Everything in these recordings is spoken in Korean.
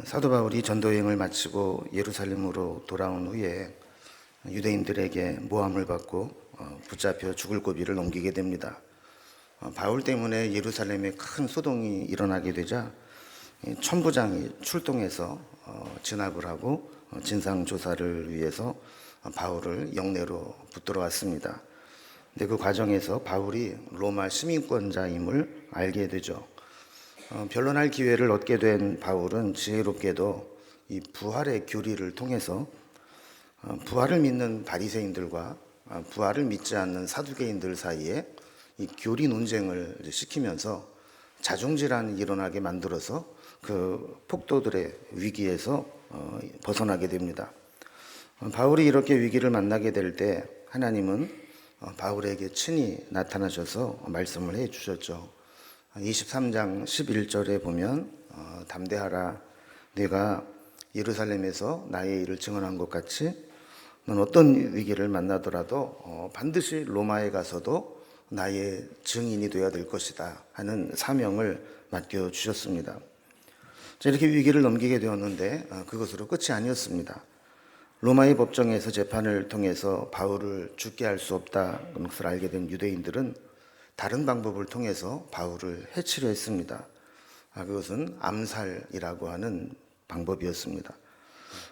사도 바울이 전도 여행을 마치고 예루살렘으로 돌아온 후에 유대인들에게 모함을 받고 붙잡혀 죽을 고비를 넘기게 됩니다. 바울 때문에 예루살렘에 큰 소동이 일어나게 되자 천부장이 출동해서 진압을 하고 진상조사를 위해서 바울을 영내로 붙들어 왔습니다. 근데 그 과정에서 바울이 로마 시민권자임을 알게 되죠. 변론할 기회를 얻게 된 바울은 지혜롭게도 이 부활의 교리를 통해서 부활을 믿는 바리새인들과 부활을 믿지 않는 사두개인들 사이에 이 교리 논쟁을 시키면서 자중질환이 일어나게 만들어서 그 폭도들의 위기에서 벗어나게 됩니다. 바울이 이렇게 위기를 만나게 될 때 하나님은 바울에게 친히 나타나셔서 말씀을 해 주셨죠. 23장 11절에 보면 담대하라, 내가 예루살렘에서 나의 일을 증언한 것 같이 넌 어떤 위기를 만나더라도 반드시 로마에 가서도 나의 증인이 되어야 될 것이다 하는 사명을 맡겨주셨습니다. 이렇게 위기를 넘기게 되었는데 그것으로 끝이 아니었습니다. 로마의 법정에서 재판을 통해서 바울을 죽게 할 수 없다는 것을 알게 된 유대인들은 다른 방법을 통해서 바울을 해치려 했습니다. 그것은 암살이라고 하는 방법이었습니다.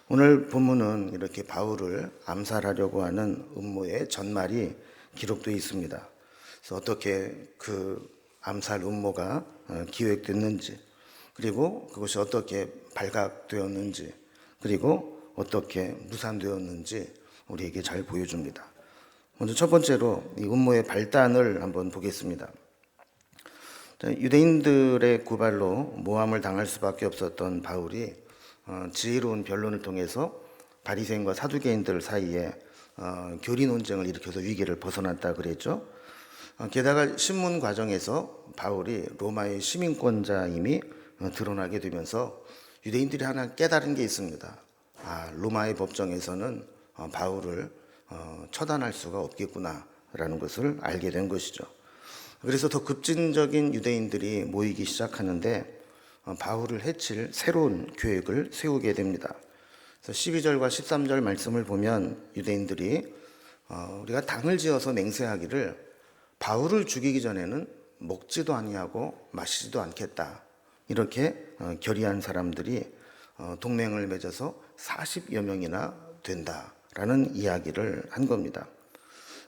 오늘 본문은 이렇게 바울을 암살하려고 하는 음모의 전말이 기록되어 있습니다. 그래서 어떻게 그 암살 음모가 기획됐는지, 그리고 그것이 어떻게 발각되었는지, 그리고 어떻게 무산되었는지 우리에게 잘 보여줍니다. 먼저 첫 번째로 이 음모의 발단을 한번 보겠습니다. 유대인들의 고발로 모함을 당할 수밖에 없었던 바울이 지혜로운 변론을 통해서 바리새인과 사두개인들 사이에 교리 논쟁을 일으켜서 위기를 벗어났다 그랬죠. 게다가 신문 과정에서 바울이 로마의 시민권자임이 드러나게 되면서 유대인들이 하나 깨달은 게 있습니다. 로마의 법정에서는 바울을 처단할 수가 없겠구나라는 것을 알게 된 것이죠. 그래서 더 급진적인 유대인들이 모이기 시작하는데 바울을 해칠 새로운 계획을 세우게 됩니다. 그래서 12절과 13절 말씀을 보면 유대인들이 우리가 당을 지어서 맹세하기를 바울을 죽이기 전에는 먹지도 아니하고 마시지도 않겠다, 이렇게 결의한 사람들이 동맹을 맺어서 40여 명이나 된다라는 이야기를 한 겁니다.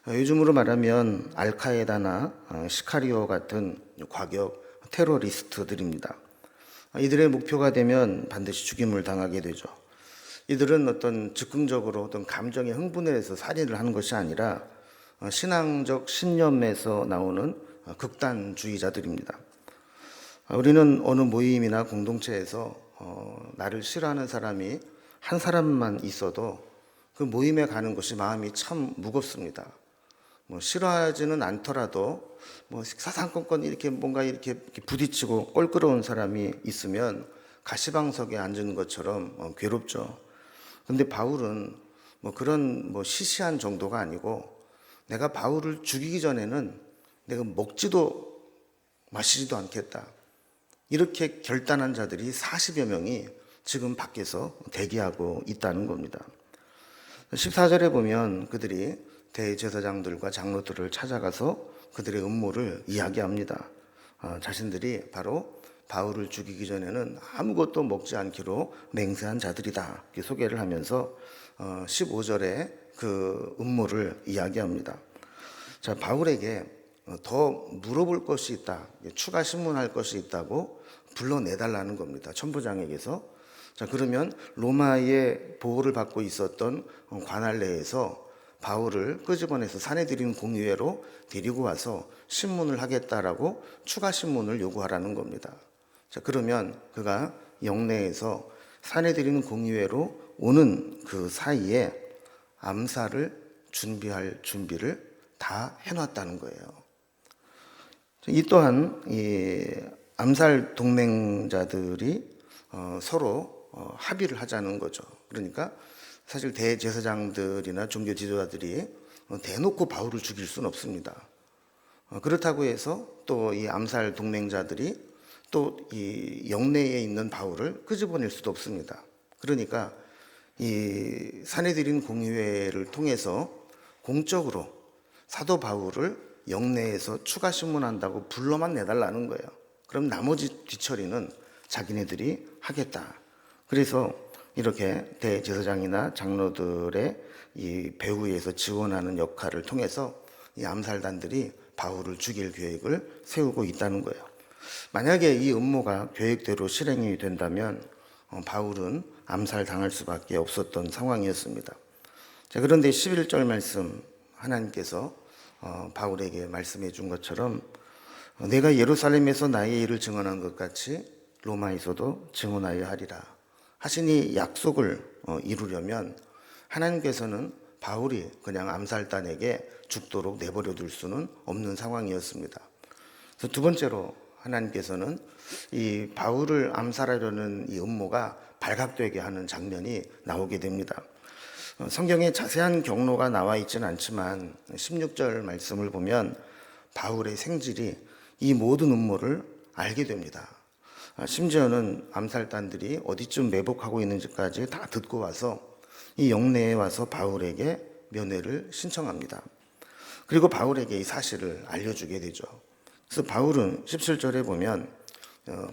요즘으로 말하면 알카에다나 시카리오 같은 과격 테러리스트들입니다. 이들의 목표가 되면 반드시 죽임을 당하게 되죠. 이들은 어떤 즉흥적으로 어떤 감정에 흥분을 해서 살인을 하는 것이 아니라 신앙적 신념에서 나오는 극단주의자들입니다. 우리는 어느 모임이나 공동체에서 나를 싫어하는 사람이 한 사람만 있어도 그 모임에 가는 것이 마음이 참 무겁습니다. 싫어하지는 않더라도 사사건건 이렇게 뭔가 이렇게 부딪히고 껄끄러운 사람이 있으면 가시방석에 앉은 것처럼 괴롭죠. 근데 바울은 그런 시시한 정도가 아니고, 내가 바울을 죽이기 전에는 내가 먹지도 마시지도 않겠다, 이렇게 결단한 자들이 40여 명이 지금 밖에서 대기하고 있다는 겁니다. 14절에 보면 그들이 대제사장들과 장로들을 찾아가서 그들의 음모를 이야기합니다. 자신들이 바로 바울을 죽이기 전에는 아무것도 먹지 않기로 맹세한 자들이다, 이렇게 소개를 하면서 15절에 그 음모를 이야기합니다. 바울에게 더 물어볼 것이 있다, 추가 신문할 것이 있다고 불러내달라는 겁니다. 천부장에게서. 그러면 로마의 보호를 받고 있었던 관할 내에서 바울을 끄집어내서 사내들인 공의회로 데리고 와서 신문을 하겠다라고 추가 신문을 요구하라는 겁니다. 그러면 그가 영내에서 사내들인 공의회로 오는 그 사이에 암살을 준비할 준비를 다 해놨다는 거예요. 이 또한 이 암살 동맹자들이 서로 합의를 하자는 거죠. 그러니까 사실 대제사장들이나 종교 지도자들이 대놓고 바울을 죽일 수는 없습니다. 그렇다고 해서 또 이 암살 동맹자들이 또 이 영내에 있는 바울을 끄집어낼 수도 없습니다. 그러니까 이 사내들인 공의회를 통해서 공적으로 사도 바울을 영내에서 추가 신문한다고 불러만 내달라는 거예요. 그럼 나머지 뒤처리는 자기네들이 하겠다. 그래서 이렇게 대제사장이나 장로들의 이 배후에서 지원하는 역할을 통해서 이 암살단들이 바울을 죽일 계획을 세우고 있다는 거예요. 만약에 이 음모가 계획대로 실행이 된다면 바울은 암살당할 수밖에 없었던 상황이었습니다. 자, 그런데 11절 말씀 하나님께서 바울에게 말씀해 준 것처럼 내가 예루살렘에서 나의 일을 증언한 것 같이 로마에서도 증언하여 하리라 하신 이 약속을 이루려면 하나님께서는 바울이 그냥 암살단에게 죽도록 내버려 둘 수는 없는 상황이었습니다. 그래서 두 번째로 하나님께서는 이 바울을 암살하려는 이 음모가 발각되게 하는 장면이 나오게 됩니다. 성경에 자세한 경로가 나와 있지는 않지만 16절 말씀을 보면 바울의 생질이 이 모든 음모를 알게 됩니다. 심지어는 암살단들이 어디쯤 매복하고 있는지까지 다 듣고 와서 이 영내에 와서 바울에게 면회를 신청합니다. 그리고 바울에게 이 사실을 알려주게 되죠. 그래서 바울은 17절에 보면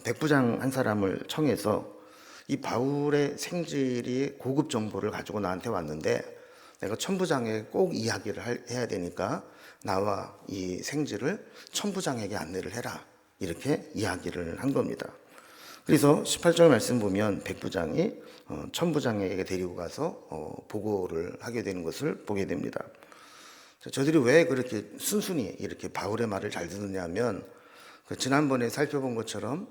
백부장 한 사람을 청해서 이 바울의 생질이 고급 정보를 가지고 나한테 왔는데 내가 천부장에게 꼭 이야기를 해야 되니까 나와 이 생질을 천부장에게 안내를 해라. 이렇게 이야기를 한 겁니다. 그래서 18절 말씀 보면 백부장이 천부장에게 데리고 가서 보고를 하게 되는 것을 보게 됩니다. 저들이 왜 그렇게 순순히 이렇게 바울의 말을 잘 듣느냐면 지난번에 살펴본 것처럼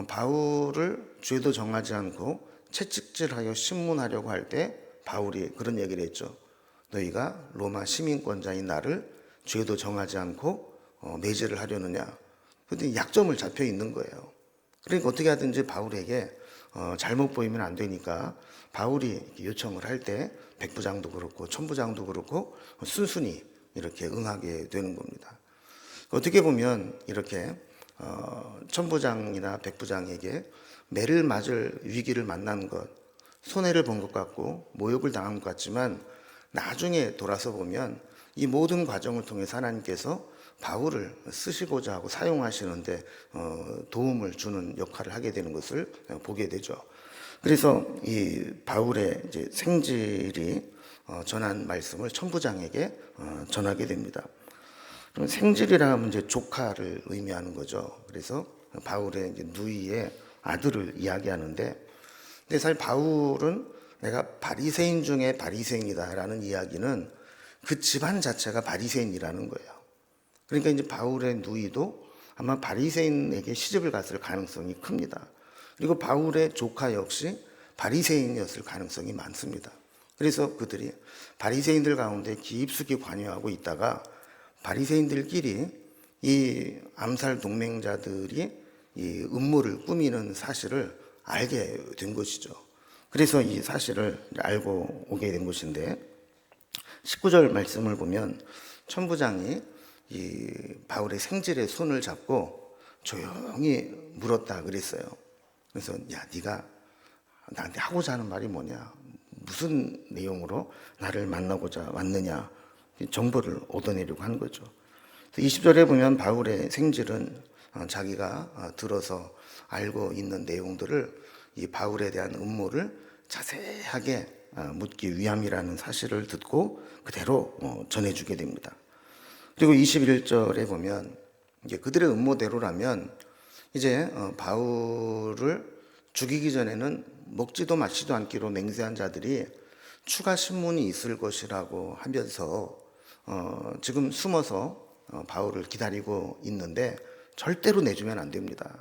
바울을 죄도 정하지 않고 채찍질하여 신문하려고 할 때 바울이 그런 얘기를 했죠. 너희가 로마 시민권자인 나를 죄도 정하지 않고 매제를 하려느냐. 그런데 약점을 잡혀 있는 거예요. 그러니까 어떻게 하든지 바울에게 잘못 보이면 안 되니까 바울이 요청을 할 때 백부장도 그렇고 천부장도 그렇고 순순히 이렇게 응하게 되는 겁니다. 어떻게 보면 이렇게 천부장이나 백부장에게 매를 맞을 위기를 만난 것, 손해를 본 것 같고 모욕을 당한 것 같지만 나중에 돌아서 보면 이 모든 과정을 통해서 하나님께서 바울을 쓰시고자 하고 사용하시는데 도움을 주는 역할을 하게 되는 것을 보게 되죠. 그래서 이 바울의 이제 생질이 전한 말씀을 천부장에게 전하게 됩니다. 그럼 생질이라 하면 이제 조카를 의미하는 거죠. 그래서 바울의 이제 누이의 아들을 이야기하는데, 근데 사실 바울은 내가 바리새인 중에 바리새인이다라는 이야기는 그 집안 자체가 바리새인이라는 거예요. 그러니까 이제 바울의 누이도 아마 바리새인에게 시집을 갔을 가능성이 큽니다. 그리고 바울의 조카 역시 바리새인이었을 가능성이 많습니다. 그래서 그들이 바리새인들 가운데 깊숙이 관여하고 있다가 바리새인들끼리 이 암살 동맹자들이 이 음모를 꾸미는 사실을 알게 된 것이죠. 그래서 이 사실을 알고 오게 된 것인데 19절 말씀을 보면 천부장이 이 바울의 생질의 손을 잡고 조용히 물었다 그랬어요. 그래서 야, 네가 나한테 하고자 하는 말이 뭐냐? 무슨 내용으로 나를 만나고자 왔느냐? 정보를 얻어내려고 한 거죠. 20절에 보면 바울의 생질은 자기가 들어서 알고 있는 내용들을 이 바울에 대한 음모를 자세하게 묻기 위함이라는 사실을 듣고 그대로 전해주게 됩니다. 그리고 21절에 보면 이제 그들의 음모대로라면 이제 바울을 죽이기 전에는 먹지도 마시지도 않기로 맹세한 자들이 추가 신문이 있을 것이라고 하면서 지금 숨어서 바울을 기다리고 있는데 절대로 내주면 안 됩니다.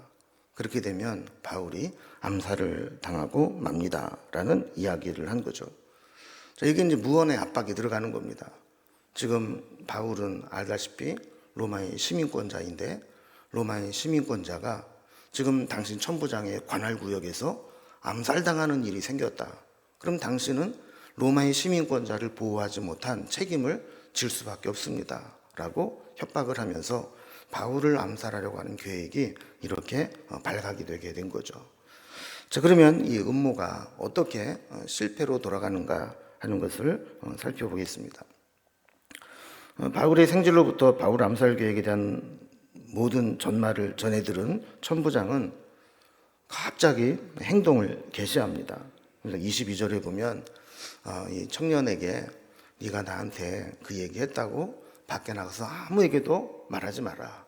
그렇게 되면 바울이 암살을 당하고 맙니다라는 이야기를 한 거죠. 자, 이게 이제 무언의 압박이 들어가는 겁니다. 지금 바울은 알다시피 로마의 시민권자인데 로마의 시민권자가 지금 당신 천부장의 관할구역에서 암살당하는 일이 생겼다. 그럼 당신은 로마의 시민권자를 보호하지 못한 책임을 질 수밖에 없습니다. 라고 협박을 하면서 바울을 암살하려고 하는 계획이 이렇게 발각이 되게 된 거죠. 자, 그러면 이 음모가 어떻게 실패로 돌아가는가 하는 것을 살펴보겠습니다. 바울의 생질로부터 바울 암살 계획에 대한 모든 전말을 전해 들은 천부장은 갑자기 행동을 개시합니다. 그래서 22절에 보면 이 청년에게 네가 나한테 그 얘기했다고 밖에 나가서 아무에게도 말하지 마라.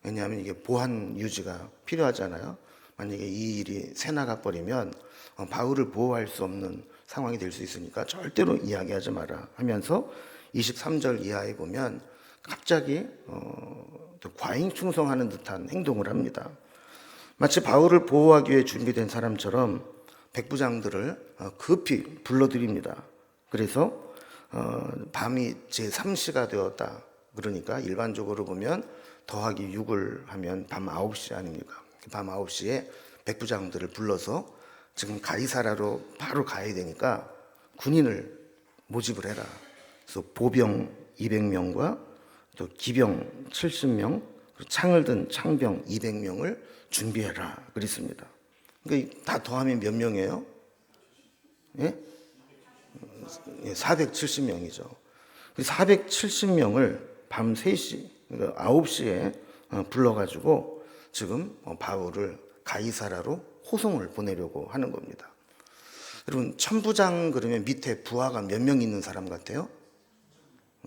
왜냐하면 이게 보안 유지가 필요하잖아요. 만약에 이 일이 새나가 버리면 바울을 보호할 수 없는 상황이 될 수 있으니까 절대로 이야기하지 마라 하면서 23절 이하에 보면 갑자기 과잉 충성하는 듯한 행동을 합니다. 마치 바울을 보호하기 위해 준비된 사람처럼 백부장들을 급히 불러들입니다. 그래서 밤이 제3시가 되었다. 그러니까 일반적으로 보면 더하기 6을 하면 밤 9시 아닙니까? 밤 9시에 백부장들을 불러서 지금 가이사라로 바로 가야 되니까 군인을 모집을 해라. 그래서 보병 200명과 또 기병 70명, 창을 든 창병 200명을 준비해라. 그랬습니다. 그러니까 다 더하면 몇 명이에요? 예? 470명이죠. 470명을 밤 3시, 그러니까 9시에 불러가지고 지금 바울을 가이사라로 호송을 보내려고 하는 겁니다. 여러분, 천부장 그러면 밑에 부하가 몇 명 있는 사람 같아요?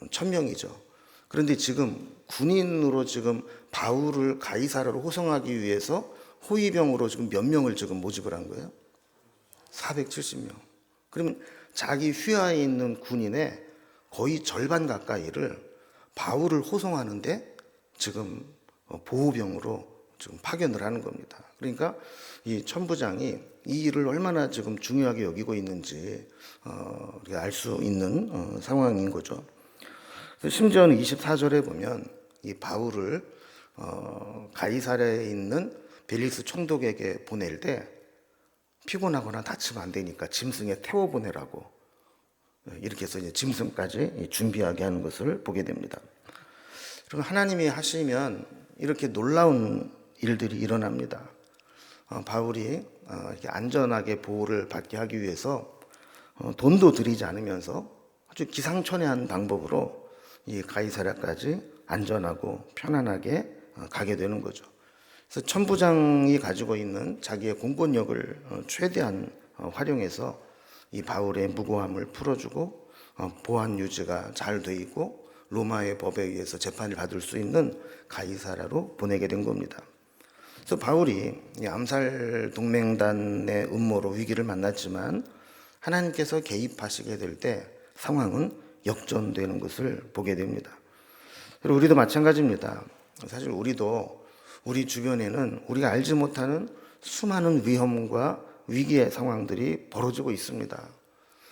1000명이죠. 그런데 지금 군인으로 지금 바울을 가이사라로 호송하기 위해서 호위병으로 지금 몇 명을 지금 모집을 한 거예요? 470명. 그러면 자기 휘하에 있는 군인의 거의 절반 가까이를 바울을 호송하는데 지금 보호병으로 지금 파견을 하는 겁니다. 그러니까 이 천부장이 이 일을 얼마나 지금 중요하게 여기고 있는지 우리가 알 수 있는 상황인 거죠. 심지어는 24절에 보면 이 바울을 가이사랴에 있는 벨릭스 총독에게 보낼 때 피곤하거나 다치면 안 되니까 짐승에 태워 보내라고 이렇게 해서 이제 짐승까지 준비하게 하는 것을 보게 됩니다. 그럼 하나님이 하시면 이렇게 놀라운 일들이 일어납니다. 바울이 이렇게 안전하게 보호를 받게 하기 위해서 돈도 들이지 않으면서 아주 기상천외한 방법으로 이 가이사랴까지 안전하고 편안하게 가게 되는 거죠. 그래서 천부장이 가지고 있는 자기의 공권력을 최대한 활용해서 이 바울의 무고함을 풀어주고 보안 유지가 잘 돼 있고 로마의 법에 의해서 재판을 받을 수 있는 가이사랴로 보내게 된 겁니다. 그래서 바울이 암살 동맹단의 음모로 위기를 만났지만 하나님께서 개입하시게 될 때 상황은 역전되는 것을 보게 됩니다. 그리고 우리도 마찬가지입니다. 사실 우리도 우리 주변에는 우리가 알지 못하는 수많은 위험과 위기의 상황들이 벌어지고 있습니다.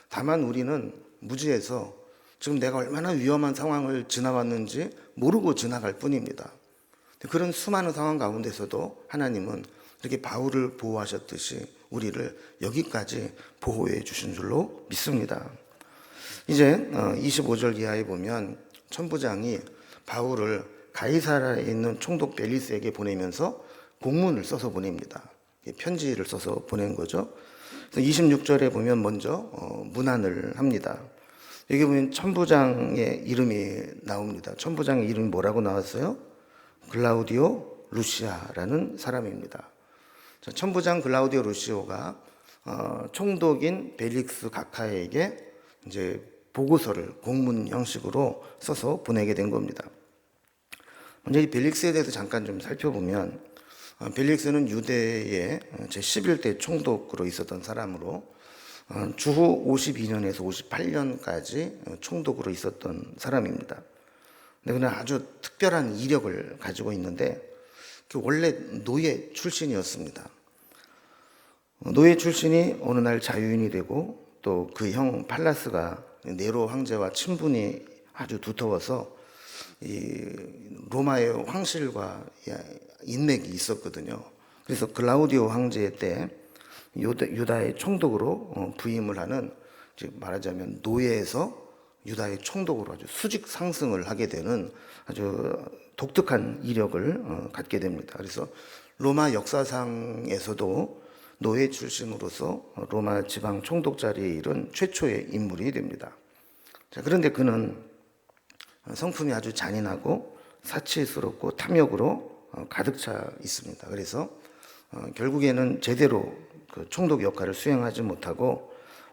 다만 우리는 무지해서 지금 내가 얼마나 위험한 상황을 지나왔는지 모르고 지나갈 뿐입니다. 그런 수많은 상황 가운데서도 하나님은 이렇게 바울을 보호하셨듯이 우리를 여기까지 보호해 주신 줄로 믿습니다. 이제 25절 이하에 보면 천부장이 바울을 가이사랴에 있는 총독 벨리스에게 보내면서 공문을 써서 보냅니다. 편지를 써서 보낸 거죠. 26절에 보면 먼저 문안을 합니다. 여기 보면 천부장의 이름이 나옵니다. 천부장의 이름이 뭐라고 나왔어요? 글라우디오 루시아라는 사람입니다. 천부장 글라우디오 루시오가 총독인 벨릭스 각하에게 이제 보고서를 공문 형식으로 써서 보내게 된 겁니다. 먼저 이 벨릭스에 대해서 잠깐 좀 살펴보면 벨릭스는 유대의 제11대 총독으로 있었던 사람으로 주후 52년에서 58년까지 총독으로 있었던 사람입니다. 근데 그는 아주 특별한 이력을 가지고 있는데 원래 노예 출신이었습니다. 노예 출신이 어느 날 자유인이 되고 또 그 형 팔라스가 네로 황제와 친분이 아주 두터워서 이 로마의 황실과 인맥이 있었거든요. 그래서 글라우디오 황제 때 유다의 총독으로 부임을 하는, 즉 말하자면 노예에서 유다의 총독으로 아주 수직 상승을 하게 되는 아주 독특한 이력을 갖게 됩니다. 그래서 로마 역사상에서도 노예 출신으로서 로마 지방 총독 자리에 이른 최초의 인물이 됩니다. 자, 그런데 그는 성품이 아주 잔인하고 사치스럽고 탐욕으로 가득 차 있습니다. 그래서 결국에는 제대로 그 총독 역할을 수행하지 못하고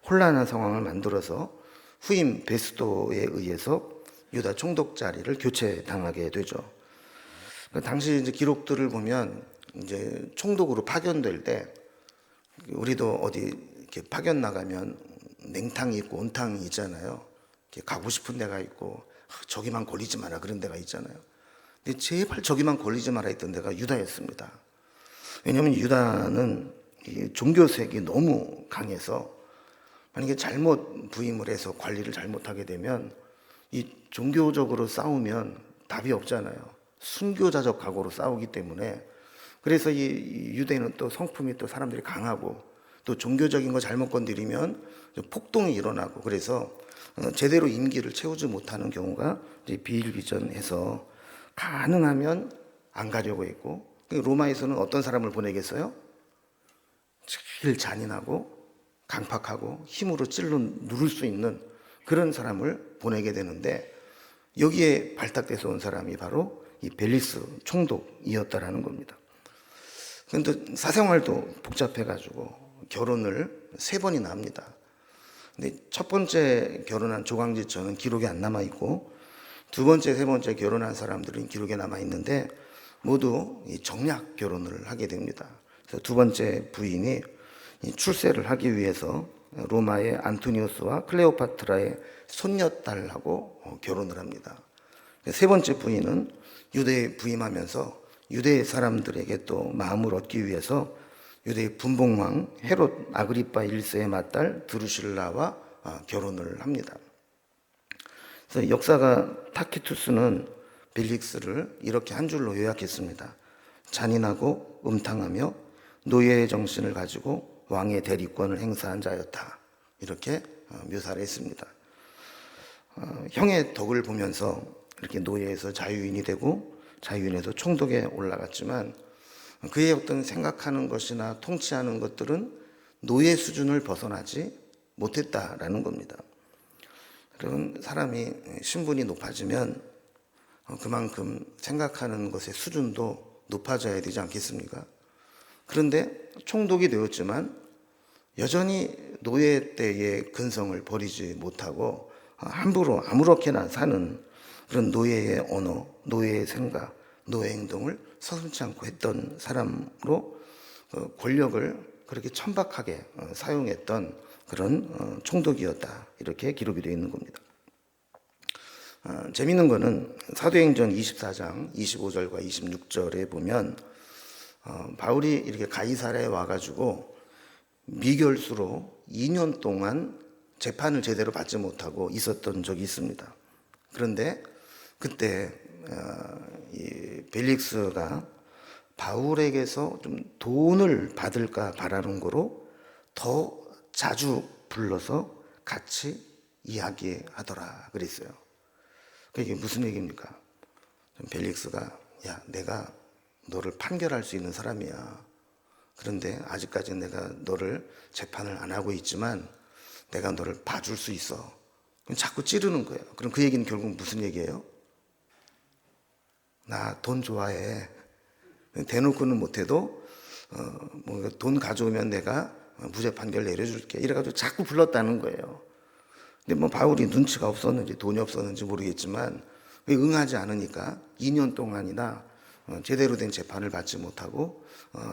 혼란한 상황을 만들어서 후임 베스도에 의해서 유다 총독 자리를 교체당하게 되죠. 당시 이제 기록들을 보면 이제 총독으로 파견될 때 우리도 어디 이렇게 파견 나가면 냉탕이 있고 온탕이 있잖아요. 이렇게 가고 싶은 데가 있고 저기만 걸리지 마라 그런 데가 있잖아요. 근데 제발 저기만 걸리지 마라 했던 데가 유다였습니다. 왜냐하면 유다는 이 종교색이 너무 강해서 만약에 잘못 부임을 해서 관리를 잘못하게 되면 이 종교적으로 싸우면 답이 없잖아요. 순교자적 각오로 싸우기 때문에. 그래서 이 유대인은 또 성품이 또 사람들이 강하고 또 종교적인 거 잘못 건드리면 폭동이 일어나고 그래서 제대로 임기를 채우지 못하는 경우가 이제 비일비전해서 가능하면 안 가려고 했고, 로마에서는 어떤 사람을 보내겠어요? 제일 잔인하고 강팍하고 힘으로 찔러 누를 수 있는 그런 사람을 보내게 되는데, 여기에 발탁돼서 온 사람이 바로 이 벨리스 총독이었다라는 겁니다. 그런데 사생활도 복잡해가지고 결혼을 3번이나 합니다. 근데 첫 번째 결혼한 조광지처는 기록에 안 남아 있고, 두 번째, 세 번째 결혼한 사람들은 기록에 남아 있는데 모두 정략 결혼을 하게 됩니다. 그래서 두 번째 부인이 출세를 하기 위해서 로마의 안토니우스와 클레오파트라의 손녀딸하고 결혼을 합니다. 세 번째 부인은 유대에 부임하면서 유대 사람들에게 또 마음을 얻기 위해서 유대의 분봉왕 헤롯 아그리파 1세의 맏딸 드루실라와 결혼을 합니다. 그래서 역사가 타키투스는 벨릭스를 이렇게 한 줄로 요약했습니다. 잔인하고 음탕하며 노예의 정신을 가지고 왕의 대리권을 행사한 자였다. 이렇게 묘사를 했습니다. 형의 덕을 보면서 이렇게 노예에서 자유인이 되고 자유인에서 총독에 올라갔지만 그의 어떤 생각하는 것이나 통치하는 것들은 노예 수준을 벗어나지 못했다라는 겁니다. 그런 사람이 신분이 높아지면 그만큼 생각하는 것의 수준도 높아져야 되지 않겠습니까? 그런데 총독이 되었지만 여전히 노예 때의 근성을 버리지 못하고 함부로 아무렇게나 사는 그런 노예의 언어, 노예의 생각, 노예 행동을 서슴지 않고 했던 사람으로 권력을 그렇게 천박하게 사용했던 그런 총독이었다. 이렇게 기록이 되어 있는 겁니다. 재미있는 거는 사도행전 24장 25절과 26절에 보면 바울이 이렇게 가이사랴에 와가지고 미결수로 2년 동안 재판을 제대로 받지 못하고 있었던 적이 있습니다. 그런데 그때 이 벨릭스가 바울에게서 좀 돈을 받을까 바라는 거로 더 자주 불러서 같이 이야기하더라 그랬어요. 그게 무슨 얘기입니까? 벨릭스가 야, 내가 너를 판결할 수 있는 사람이야. 그런데 아직까지 내가 너를 재판을 안 하고 있지만 내가 너를 봐줄 수 있어. 그럼 자꾸 찌르는 거예요. 그럼 그 얘기는 결국 무슨 얘기예요? 나 돈 좋아해. 대놓고는 못해도 돈 가져오면 내가 무죄 판결 내려줄게. 이래가지고 자꾸 불렀다는 거예요. 근데 뭐 바울이 눈치가 없었는지 돈이 없었는지 모르겠지만 왜 응하지 않으니까 2년 동안이나 제대로 된 재판을 받지 못하고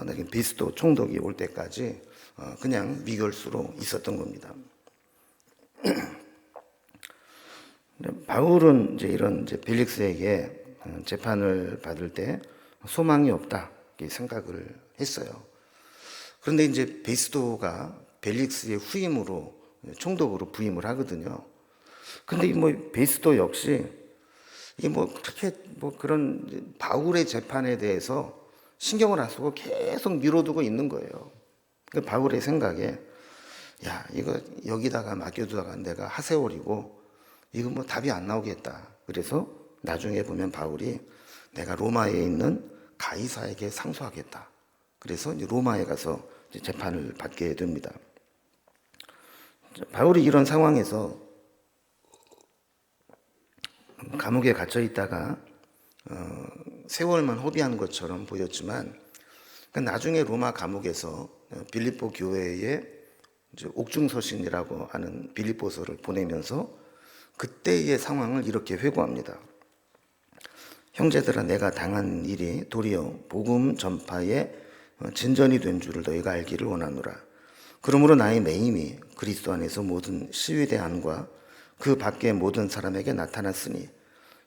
나중에 베스도 총독이 올 때까지 그냥 미결수로 있었던 겁니다. 바울은 이제 이런 벨릭스에게 재판을 받을 때 소망이 없다 이렇게 생각을 했어요. 그런데 이제 베스도가 벨릭스의 후임으로 총독으로 부임을 하거든요. 근데 뭐 베스도 역시 이게 뭐 그렇게 뭐 그런 바울의 재판에 대해서 신경을 안 쓰고 계속 미뤄두고 있는 거예요. 그 바울의 생각에 야 이거 여기다가 맡겨두다가 내가 하세월이고 이거 뭐 답이 안 나오겠다. 그래서 나중에 보면 바울이 내가 로마에 있는 가이사에게 상소하겠다. 그래서 이제 로마에 가서 이제 재판을 받게 됩니다. 바울이 이런 상황에서 감옥에 갇혀 있다가 세월만 허비한 것처럼 보였지만 나중에 로마 감옥에서 빌립보 교회에 옥중서신이라고 하는 빌립보서를 보내면서 그때의 상황을 이렇게 회고합니다. 형제들아, 내가 당한 일이 도리어 복음 전파에 진전이 된 줄을 너희가 알기를 원하노라. 그러므로 나의 매임이 그리스도 안에서 모든 시위대 안과 그 밖의 모든 사람에게 나타났으니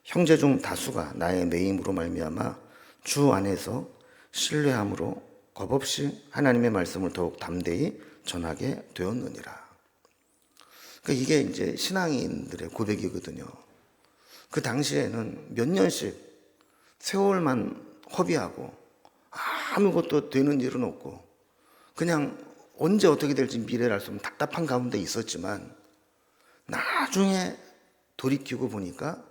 형제 중 다수가 나의 매임으로 말미암아 주 안에서 신뢰함으로 겁없이 하나님의 말씀을 더욱 담대히 전하게 되었느니라. 그러니까 이게 이제 신앙인들의 고백이거든요. 그 당시에는 몇 년씩 세월만 허비하고 아무것도 되는 일은 없고 그냥 언제 어떻게 될지 미래를 알 수 없는 답답한 가운데 있었지만 나중에 돌이키고 보니까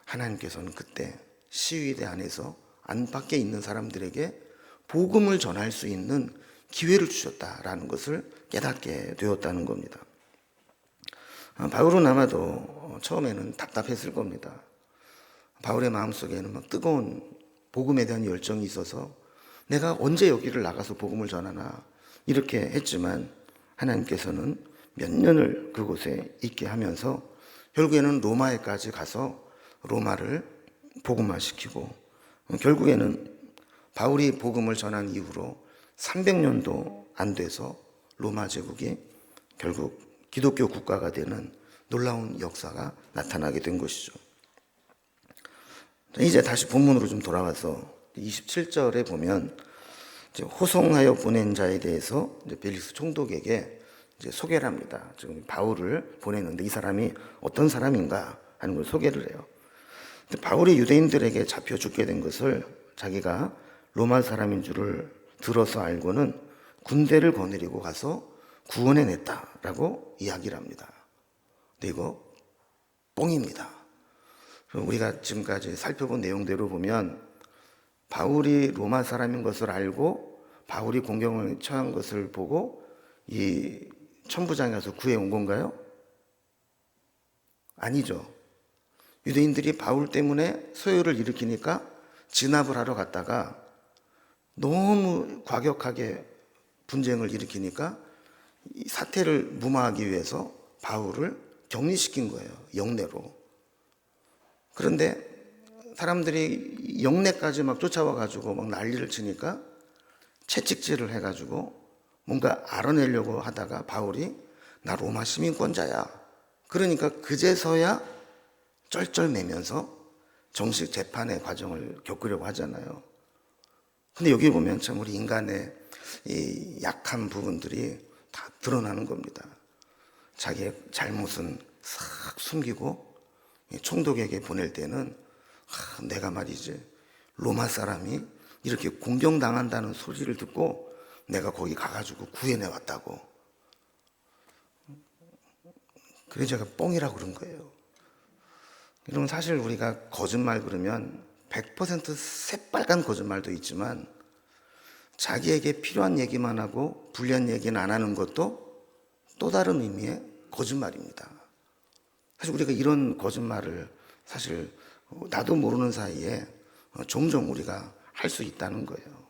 하나님께서는 그때 시위대 안에서 안팎에 있는 사람들에게 복음을 전할 수 있는 기회를 주셨다라는 것을 깨닫게 되었다는 겁니다. 바울은 아마도 처음에는 답답했을 겁니다. 바울의 마음속에는 막 뜨거운 복음에 대한 열정이 있어서 내가 언제 여기를 나가서 복음을 전하나 이렇게 했지만 하나님께서는 몇 년을 그곳에 있게 하면서 결국에는 로마에까지 가서 로마를 복음화시키고 결국에는 바울이 복음을 전한 이후로 300년도 안 돼서 로마 제국이 결국 기독교 국가가 되는 놀라운 역사가 나타나게 된 것이죠. 이제 다시 본문으로 좀 돌아와서 27절에 보면 호송하여 보낸 자에 대해서 벨리스 총독에게 소개를 합니다. 지금 바울을 보냈는데 이 사람이 어떤 사람인가 하는 걸 소개를 해요. 바울이 유대인들에게 잡혀 죽게 된 것을 자기가 로마 사람인 줄을 들어서 알고는 군대를 거느리고 가서 구원해냈다라고 이야기를 합니다. 근데 이거 뻥입니다. 우리가 지금까지 살펴본 내용대로 보면 바울이 로마 사람인 것을 알고 바울이 공경을 처한 것을 보고 이 천부장에 가서 구해온 건가요? 아니죠. 유대인들이 바울 때문에 소요를 일으키니까 진압을 하러 갔다가 너무 과격하게 분쟁을 일으키니까 이 사태를 무마하기 위해서 바울을 격리시킨 거예요. 영내로. 그런데 사람들이 영내까지 막 쫓아와가지고 막 난리를 치니까 채찍질을 해가지고 뭔가 알아내려고 하다가 바울이 나 로마 시민권자야. 그러니까 그제서야 쩔쩔매면서 정식 재판의 과정을 겪으려고 하잖아요. 근데 여기 보면 참 우리 인간의 이 약한 부분들이 다 드러나는 겁니다. 자기의 잘못은 싹 숨기고 총독에게 보낼 때는 내가 말이지 로마 사람이 이렇게 공경당한다는 소리를 듣고 내가 거기 가가지고 구해내 왔다고. 그래서 제가 뻥이라고 그런 거예요. 여러분 사실 우리가 거짓말 그러면 100% 새빨간 거짓말도 있지만 자기에게 필요한 얘기만 하고 불리한 얘기는 안 하는 것도 또 다른 의미의 거짓말입니다. 사실 우리가 이런 거짓말을 사실 나도 모르는 사이에 종종 우리가 할 수 있다는 거예요.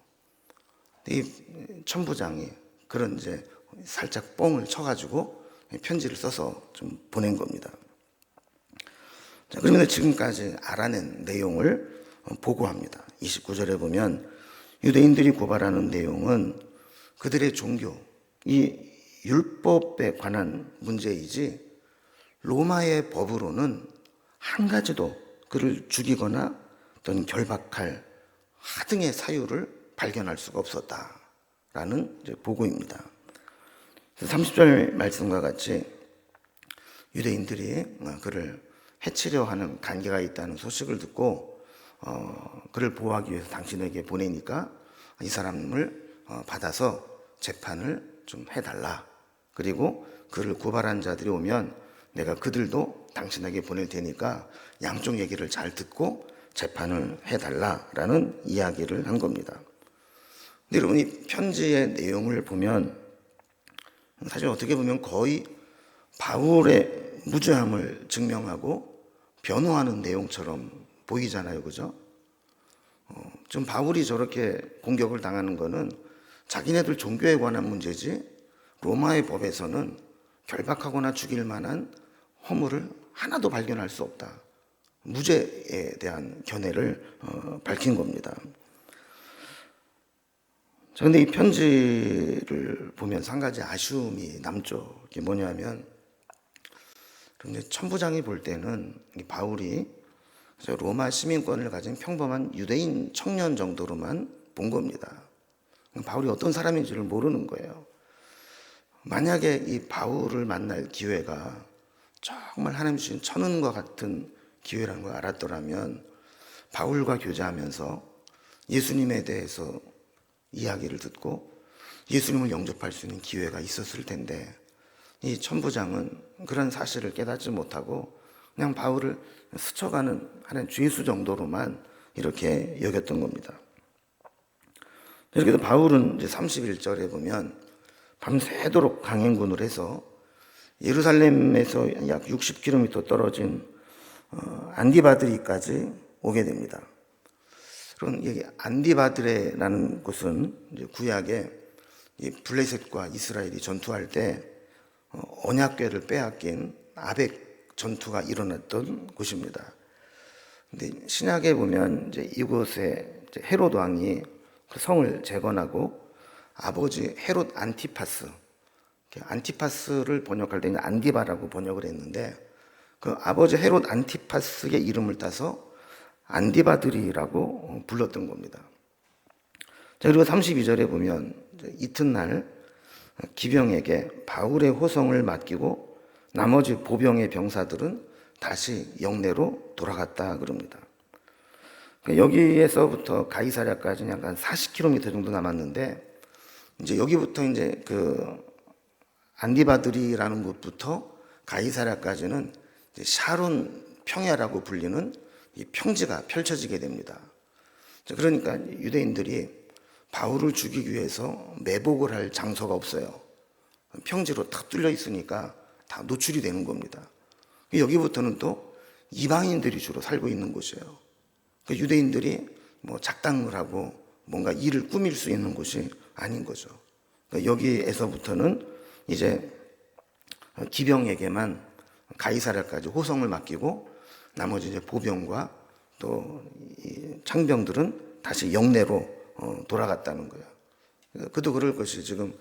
이 천부장이 그런 이제 살짝 뻥을 쳐가지고 편지를 써서 좀 보낸 겁니다. 자, 그러면 지금까지 알아낸 내용을 보고합니다. 29절에 보면 유대인들이 고발하는 내용은 그들의 종교, 이 율법에 관한 문제이지 로마의 법으로는 한 가지도 그를 죽이거나 또는 결박할 하등의 사유를 발견할 수가 없었다라는 보고입니다. 30절 말씀과 같이 유대인들이 그를 해치려 하는 관계가 있다는 소식을 듣고 그를 보호하기 위해서 당신에게 보내니까 이 사람을 받아서 재판을 좀 해달라. 그리고 그를 고발한 자들이 오면 내가 그들도 당신에게 보낼 테니까 양쪽 얘기를 잘 듣고 재판을 해달라라는 이야기를 한 겁니다. 근데 여러분, 이 편지의 내용을 보면 사실 어떻게 보면 거의 바울의 무죄함을 증명하고 변호하는 내용처럼 보이잖아요, 그죠? 지금 바울이 저렇게 공격을 당하는 거는 자기네들 종교에 관한 문제지 로마의 법에서는 결박하거나 죽일 만한 허물을 하나도 발견할 수 없다. 무죄에 대한 견해를 밝힌 겁니다. 그런데 이 편지를 보면서 한 가지 아쉬움이 남죠. 이게 뭐냐면 천부장이 볼 때는 이 바울이 로마 시민권을 가진 평범한 유대인 청년 정도로만 본 겁니다. 바울이 어떤 사람인지를 모르는 거예요. 만약에 이 바울을 만날 기회가 정말 하나님 주신 천운과 같은 기회라는 걸 알았더라면 바울과 교제하면서 예수님에 대해서 이야기를 듣고 예수님을 영접할 수 있는 기회가 있었을 텐데, 이 천부장은 그런 사실을 깨닫지 못하고 그냥 바울을 스쳐가는 하나의 죄수 정도로만 이렇게 여겼던 겁니다. 이렇게 해서 바울은 이제 31절에 보면 밤새도록 강행군을 해서 예루살렘에서 약 60km 떨어진 안디바드리까지 오게 됩니다. 그럼 여기 안디바드레라는 곳은 이제 구약에 이 블레셋과 이스라엘이 전투할 때 언약궤를 빼앗긴 아벡 전투가 일어났던 곳입니다. 근데 신약에 보면 이제 이곳에 이제 헤롯 왕이 그 성을 재건하고 아버지 헤롯 안티파스를 번역할 때는 안디바라고 번역을 했는데, 그 아버지 헤롯 안티파스의 이름을 따서 안디바드리라고 불렀던 겁니다. 자, 그리고 32절에 보면 이튿날 기병에게 바울의 호송을 맡기고 나머지 보병의 병사들은 다시 영내로 돌아갔다 그럽니다. 여기에서부터 가이사랴까지는 약간 40km 정도 남았는데, 이제 여기부터 이제 그 안디바드리라는 곳부터 가이사랴까지는 이제 샤론 평야라고 불리는 이 평지가 펼쳐지게 됩니다. 그러니까 유대인들이 바울을 죽이기 위해서 매복을 할 장소가 없어요. 평지로 탁 뚫려 있으니까 다 노출이 되는 겁니다. 여기부터는 또 이방인들이 주로 살고 있는 곳이에요. 유대인들이 뭐 작당을 하고 뭔가 일을 꾸밀 수 있는 곳이 아닌 거죠. 여기에서부터는 이제 기병에게만 가이사랴까지 호송을 맡기고 나머지 이제 보병과 또 창병들은 다시 영내로 돌아갔다는 거예요. 그도 그럴 것이 지금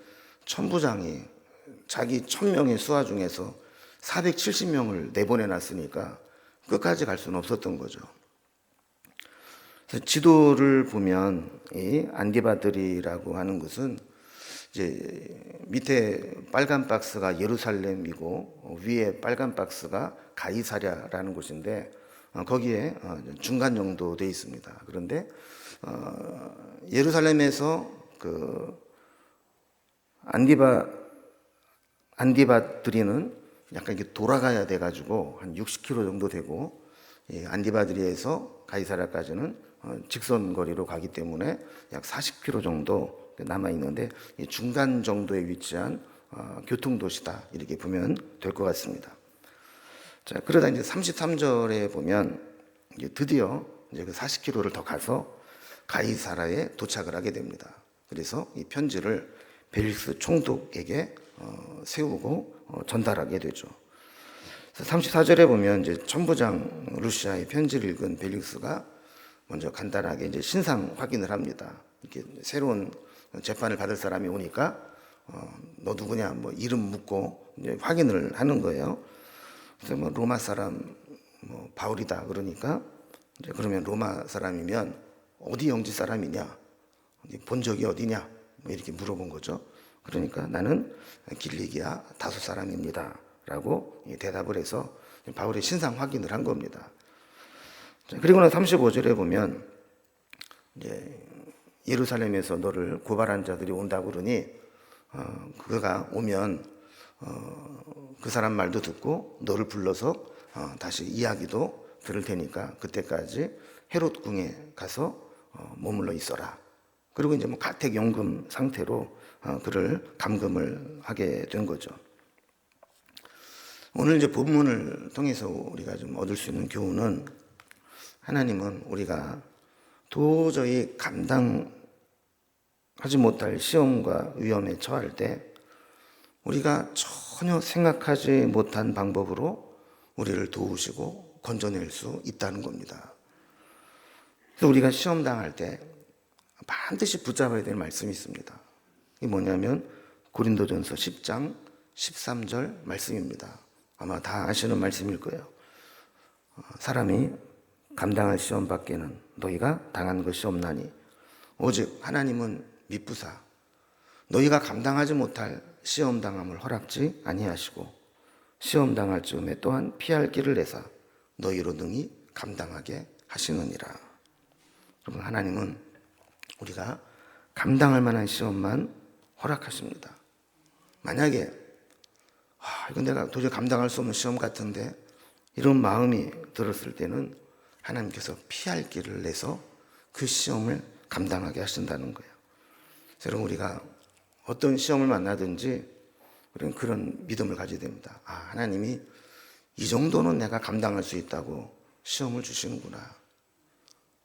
천부장이 자기 1000명의 수하 중에서 470명을 내보내놨으니까 끝까지 갈 수는 없었던 거죠. 그래서 지도를 보면 이 안디바드리라고 하는 곳은 이제 밑에 빨간 박스가 예루살렘이고 위에 빨간 박스가 가이사랴라는 곳인데 거기에 중간 정도 돼 있습니다. 그런데 예루살렘에서 그 안디바드리는 약간 이렇게 돌아가야 돼가지고 한 60km 정도 되고, 안디바드리에서 가이사랴까지는 직선 거리로 가기 때문에 약 40km 정도 남아 있는데 중간 정도에 위치한 교통도시다 이렇게 보면 될 것 같습니다. 자, 그러다 이제 33절에 보면 이제 드디어 이제 그 40km를 더 가서 가이사라에 도착을 하게 됩니다. 그래서 이 편지를 벨릭스 총독에게 세우고 전달하게 되죠. 34절에 보면 이제 천부장 루시아의 편지를 읽은 벨릭스가 먼저 간단하게 이제 신상 확인을 합니다. 이렇게 새로운 재판을 받을 사람이 오니까 너 누구냐 뭐 이름 묻고 이제 확인을 하는 거예요. 그래서 뭐 로마 사람 뭐 바울이다 그러니까 이제 그러면 로마 사람이면 어디 영지 사람이냐, 본 적이 어디냐 뭐 이렇게 물어본 거죠. 그러니까 나는 길리기아 다소 사람입니다 라고 대답을 해서 바울의 신상 확인을 한 겁니다. 그리고는 35절에 보면 이제 예루살렘에서 너를 고발한 자들이 온다고 그러니 그가 오면 그 사람 말도 듣고 너를 불러서 다시 이야기도 들을 테니까 그때까지 헤롯 궁에 가서 머물러 있어라. 그리고 이제 뭐 가택연금 상태로 그를 감금을 하게 된 거죠. 오늘 이제 본문을 통해서 우리가 좀 얻을 수 있는 교훈은, 하나님은 우리가 도저히 감당하지 못할 시험과 위험에 처할 때 우리가 전혀 생각하지 못한 방법으로 우리를 도우시고 건져낼 수 있다는 겁니다. 그래서 우리가 시험 당할 때 반드시 붙잡아야 될 말씀이 있습니다. 이게 뭐냐면 고린도전서 10장 13절 말씀입니다. 아마 다 아시는 말씀일 거예요. 사람이 감당할 시험 밖에는 너희가 당한 것이 없나니 오직 하나님은 미쁘사 너희가 감당하지 못할 시험 당함을 허락지 아니하시고 시험 당할 즈음에 또한 피할 길을 내사 너희로 능히 감당하게 하시느니라. 여러분, 하나님은 우리가 감당할 만한 시험만 허락하십니다. 만약에 이건 내가 도저히 감당할 수 없는 시험 같은데 이런 마음이 들었을 때는 하나님께서 피할 길을 내서 그 시험을 감당하게 하신다는 거예요. 여러분, 우리가 어떤 시험을 만나든지 우리는 그런 믿음을 가져야 됩니다. 하나님이 이 정도는 내가 감당할 수 있다고 시험을 주시는구나.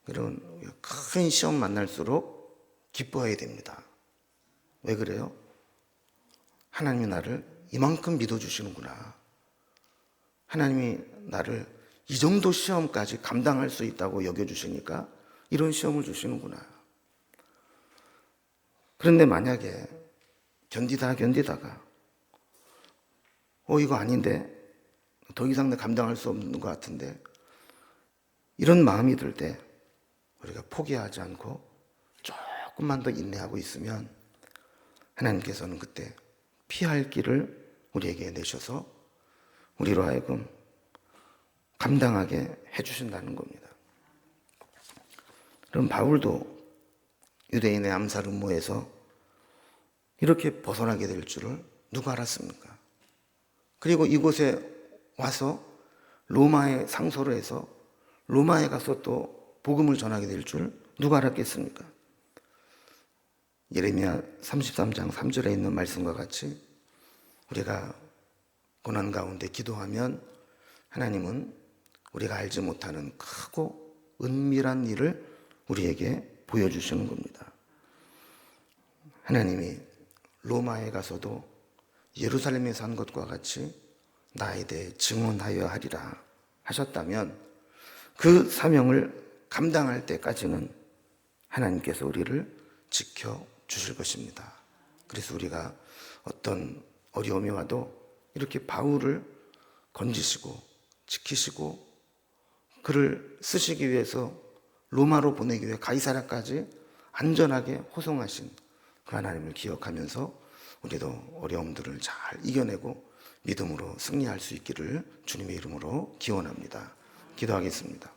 이런 큰 시험 만날수록 기뻐해야 됩니다. 왜 그래요? 하나님이 나를 이만큼 믿어주시는구나. 하나님이 나를 이 정도 시험까지 감당할 수 있다고 여겨주시니까 이런 시험을 주시는구나. 그런데 만약에 견디다가 이거 아닌데 더 이상 내가 감당할 수 없는 것 같은데 이런 마음이 들 때 우리가 포기하지 않고 조금만 더 인내하고 있으면 하나님께서는 그때 피할 길을 우리에게 내셔서 우리로 하여금 감당하게 해주신다는 겁니다. 그럼 바울도 유대인의 암살 음모에서 이렇게 벗어나게 될 줄을 누가 알았습니까? 그리고 이곳에 와서 로마에 상소를 해서 로마에 가서 또 복음을 전하게 될 줄 누가 알았겠습니까? 예레미야 33장 3절에 있는 말씀과 같이 우리가 고난 가운데 기도하면 하나님은 우리가 알지 못하는 크고 은밀한 일을 우리에게 보여주시는 겁니다. 하나님이 로마에 가서도 예루살렘에 산 것과 같이 나에 대해 증언하여 하리라 하셨다면 그 사명을 감당할 때까지는 하나님께서 우리를 지켜주실 것입니다. 그래서 우리가 어떤 어려움이 와도 이렇게 바울을 건지시고 지키시고 그를 쓰시기 위해서 로마로 보내기 위해 가이사랴까지 안전하게 호송하신 그 하나님을 기억하면서 우리도 어려움들을 잘 이겨내고 믿음으로 승리할 수 있기를 주님의 이름으로 기원합니다. 기도하겠습니다.